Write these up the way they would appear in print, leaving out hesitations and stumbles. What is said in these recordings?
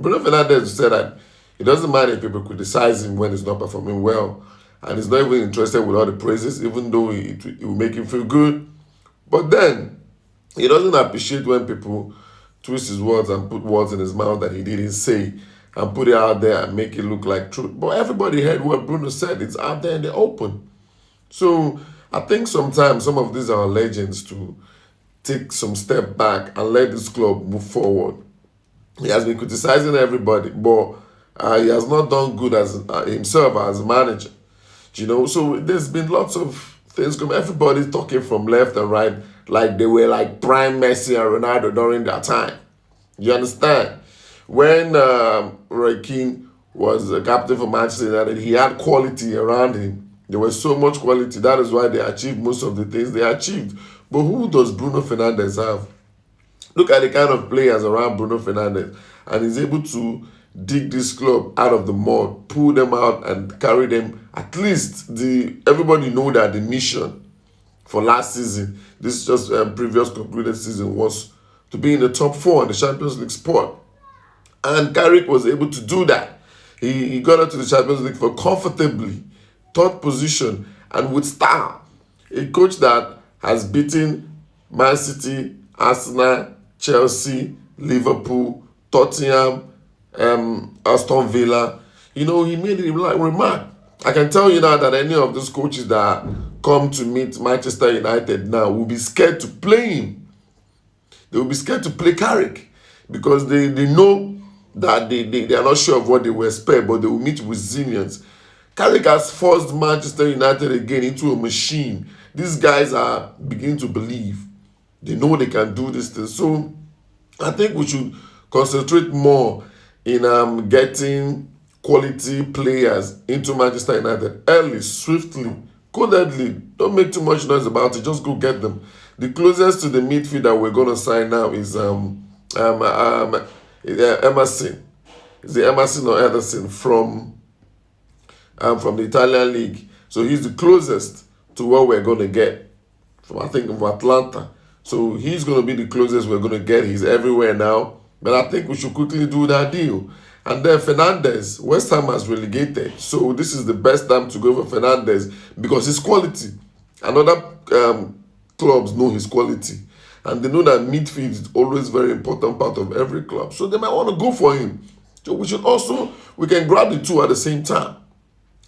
Bruno Fernandez said that it doesn't mind if people criticize him when he's not performing well, and he's not even interested with all the praises, even though it will make him feel good. But then he doesn't appreciate when people twist his words and put words in his mouth that he didn't say and put it out there and make it look like truth. But everybody heard what Bruno said. It's out there in the open. So I think sometimes some of these are legends to take some step back and let this club move forward. He has been criticizing everybody, but he has not done good as himself as manager. So there's been lots of things coming. Everybody's talking from left and right like they were like prime Messi and Ronaldo during that time. You understand? When Kean was the captain for Manchester United, he had quality around him. There was so much quality. That is why they achieved most of the things they achieved. But who does Bruno Fernandez have? Look at the kind of players around Bruno Fernandez. And he's able to dig this club out of the mud, pull them out and carry them. At least everybody know that the mission for last season, this just previous concluded season, was to be in the top 4 in the Champions League spot. And Carrick was able to do that. He got into the Champions League for comfortably, third position, and with style. A coach that has beaten Man City, Arsenal, Chelsea, Liverpool, Tottenham, Aston Villa. He made a remark. I can tell you now that any of those coaches that come to meet Manchester United now will be scared to play him. They will be scared to play Carrick because they know that they are not sure of what they will expect, but they will meet resilience. Carrick has forced Manchester United again into a machine. These guys are beginning to believe. They know they can do this thing. So I think we should concentrate more in getting quality players into Manchester United early, swiftly, codedly. Don't make too much noise about it. Just go get them. The closest to the midfield that we're going to sign now is Emerson. Is it Emerson or Ederson from the Italian league? So he's the closest to what we're going to get from Atlanta. So he's going to be the closest we're going to get. He's everywhere now. But I think we should quickly do that deal. And then Fernandez, West Ham has relegated. So this is the best time to go for Fernandez because his quality. And other clubs know his quality. And they know that midfield is always a very important part of every club. So they might want to go for him. So we can grab the two at the same time.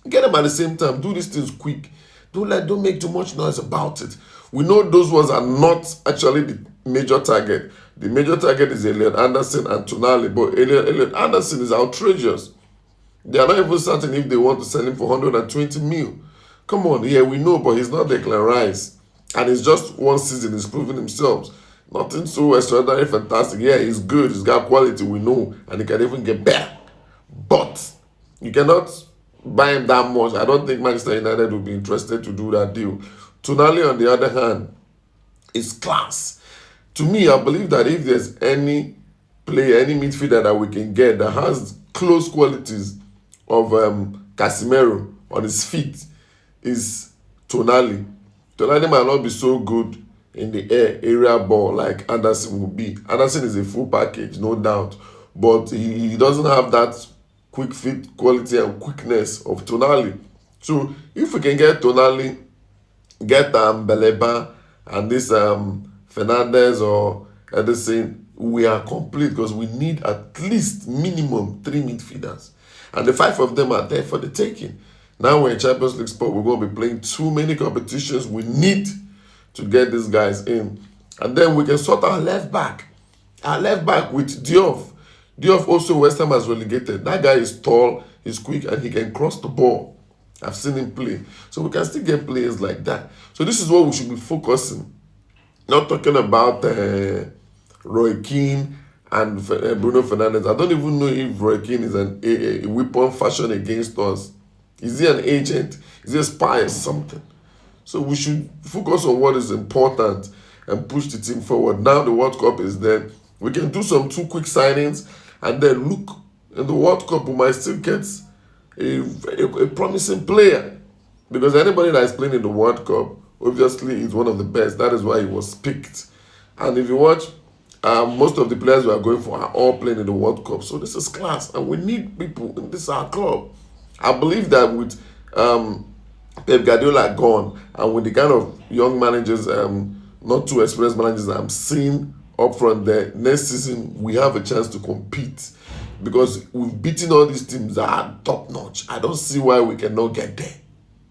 Get them at the same time. Do these things quick. Don't make too much noise about it. We know those ones are not actually the major target. The major target is Elliot Anderson and Tonali. But Elliot Anderson is outrageous. They are not even certain if they want to sell him for 120 mil. Come on, yeah, we know, but he's not Declan Rice. And it's just one season. He's proven himself. Nothing so extraordinary, fantastic. Yeah, he's good. He's got quality, we know. And he can even get better. But you cannot buy him that much. I don't think Manchester United will be interested to do that deal. Tonali, on the other hand, is class. To me, I believe that if there's any player, any midfielder that we can get that has close qualities of Casemiro on his feet, is Tonali. Tonali might not be so good in the area ball like Anderson will be. Anderson is a full package, no doubt. But he doesn't have that quick fit quality and quickness of Tonali. So if we can get Tonali, get Beleba and this Fernandez or Ederson, we are complete because we need at least minimum 3 midfielders. And the 5 of them are there for the taking. Now we're in Champions League sport. We're going to be playing too many competitions. We need to get these guys in. And then we can sort our left back. Our left back with Diouf. Diouf also West Ham has relegated. That guy is tall, he's quick, and he can cross the ball. I've seen him play. So we can still get players like that. So this is what we should be focusing. Not talking about Roy Keane and Bruno Fernandez. I don't even know if Roy Keane is a weapon fashioned against us. Is he an agent? Is he a spy or something? So we should focus on what is important and push the team forward. Now the World Cup is there. We can do some 2 quick signings and then look in the World Cup. We might still get a promising player. Because anybody that is playing in the World Cup, obviously, is one of the best. That is why he was picked. And if you watch Most of the players we are going for are all playing in the World Cup. So this is class, and we need people. And this is our club. I believe that with Pep Guardiola gone, and with the kind of young managers, not too experienced managers I'm seeing up front there, next season we have a chance to compete because we've beaten all these teams that are top notch. I don't see why we cannot get there.